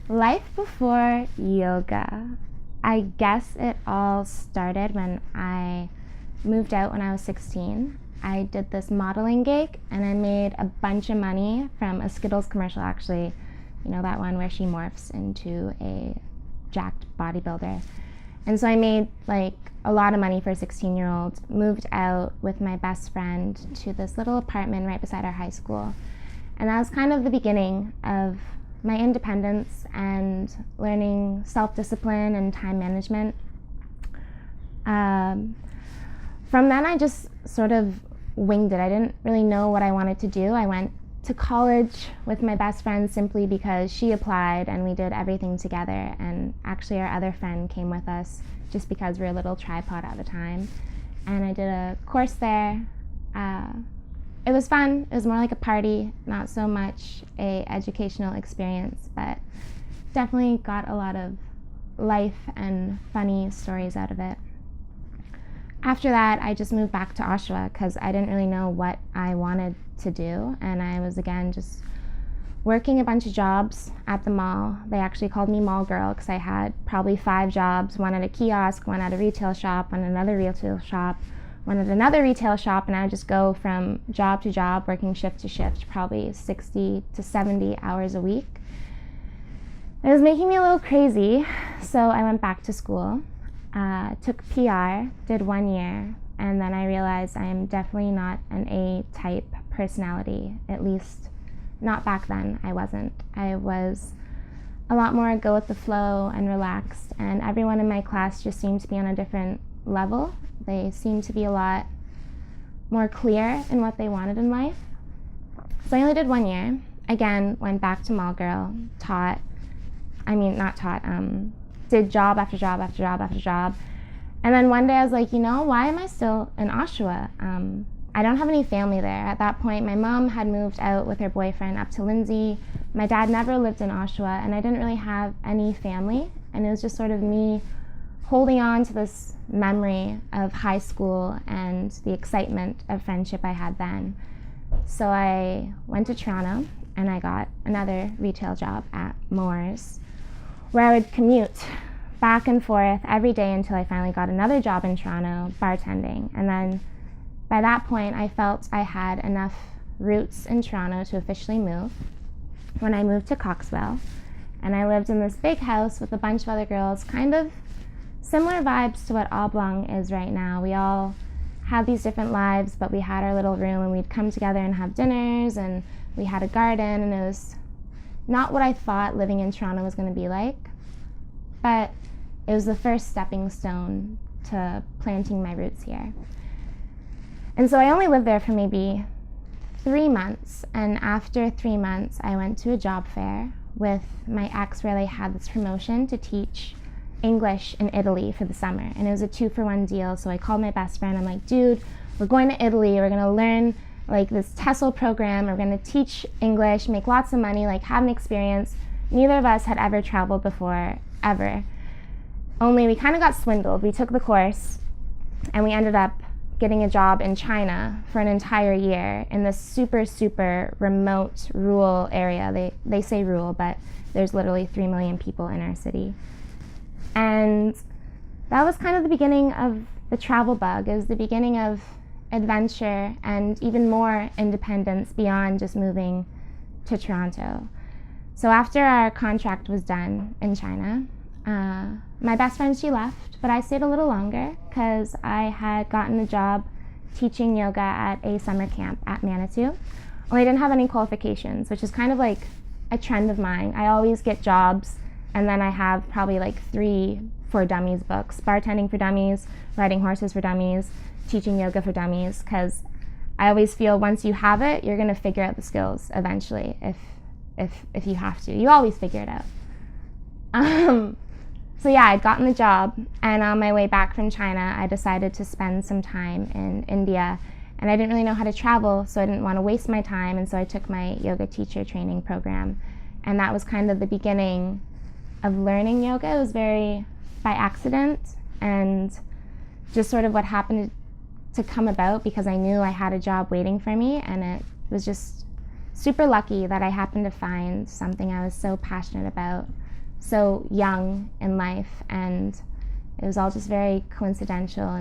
Life before yoga. I guess it all started when I moved out when I was 16. I did this modeling gig and I made a bunch of money from a Skittles commercial, actually. You know, that one where she morphs into a jacked bodybuilder. And so I made like a lot of money for a 16-year-old, moved out with my best friend to this little apartment right beside our high school. And that was kind of the beginning of my independence and learning self-discipline and time management. From then I just sort of winged it. I didn't really know what I wanted to do. I went to college with my best friend simply because she applied and we did everything together, and actually our other friend came with us just because we were a little tripod at the time. And I did a course there. It was fun. It was more like a party, not so much a educational experience, but definitely got a lot of life and funny stories out of it. After that, I just moved back to Oshawa because I didn't really know what I wanted to do, and I was again just working a bunch of jobs at the mall. They actually called me mall girl because I had probably 5 jobs, one at a kiosk, one at a retail shop, one at another retail shop, one at another retail shop, and I would just go from job to job, working shift to shift, probably 60 to 70 hours a week. It was making me a little crazy, so I went back to school, took PR, did 1 year, and then I realized I am definitely not an A-type personality, at least not back then. I wasn't. I was a lot more go with the flow and relaxed, and everyone in my class just seemed to be on a different level. They seemed to be a lot more clear in what they wanted in life. So I only did 1 year. Again, went back to mall girl, did job after job after job after job. And then one day I was like, why am I still in Oshawa? I don't have any family there. At that point, my mom had moved out with her boyfriend up to Lindsay. My dad never lived in Oshawa, and I didn't really have any family. And it was just sort of me holding on to this memory of high school and the excitement of friendship I had then. So I went to Toronto and I got another retail job at Moore's, where I would commute back and forth every day until I finally got another job in Toronto, bartending. And then by that point, I felt I had enough roots in Toronto to officially move when I moved to Coxwell. And I lived in this big house with a bunch of other girls, kind of similar vibes to what Oblong is right now. We all had these different lives, but we had our little room and we'd come together and have dinners, and we had a garden, and it was not what I thought living in Toronto was going to be like, but it was the first stepping stone to planting my roots here. And so I only lived there for maybe 3 months, and after 3 months I went to a job fair with my ex where they had this promotion to teach English in Italy for the summer, and it was a 2-for-1 deal. So I called my best friend. I'm like, dude, we're going to Italy, we're going to learn like this TESOL program, we're going to teach English, make lots of money, like have an experience. Neither of us had ever traveled before, ever. Only we kind of got swindled. We took the course and we ended up getting a job in China for an entire year in this super, super remote rural area. They say rural, but there's literally 3 million people in our city. And that was kind of the beginning of the travel bug. It was the beginning of adventure and even more independence beyond just moving to Toronto. So after our contract was done in China, my best friend, she left, but I stayed a little longer because I had gotten a job teaching yoga at a summer camp at Manitou. Only I didn't have any qualifications, which is kind of like a trend of mine. I always get jobs and then I have probably like 3 for dummies books: bartending for dummies, riding horses for dummies, teaching yoga for dummies, because I always feel once you have it, you're gonna figure out the skills eventually. If you have to, you always figure it out. So yeah, I'd gotten the job, and on my way back from China, I decided to spend some time in India, and I didn't really know how to travel, so I didn't want to waste my time, and so I took my yoga teacher training program, and that was kind of the beginning of learning yoga. It was very by accident, and just sort of what happened to come about because I knew I had a job waiting for me, and it was just super lucky that I happened to find something I was so passionate about so young in life, and it was all just very coincidental.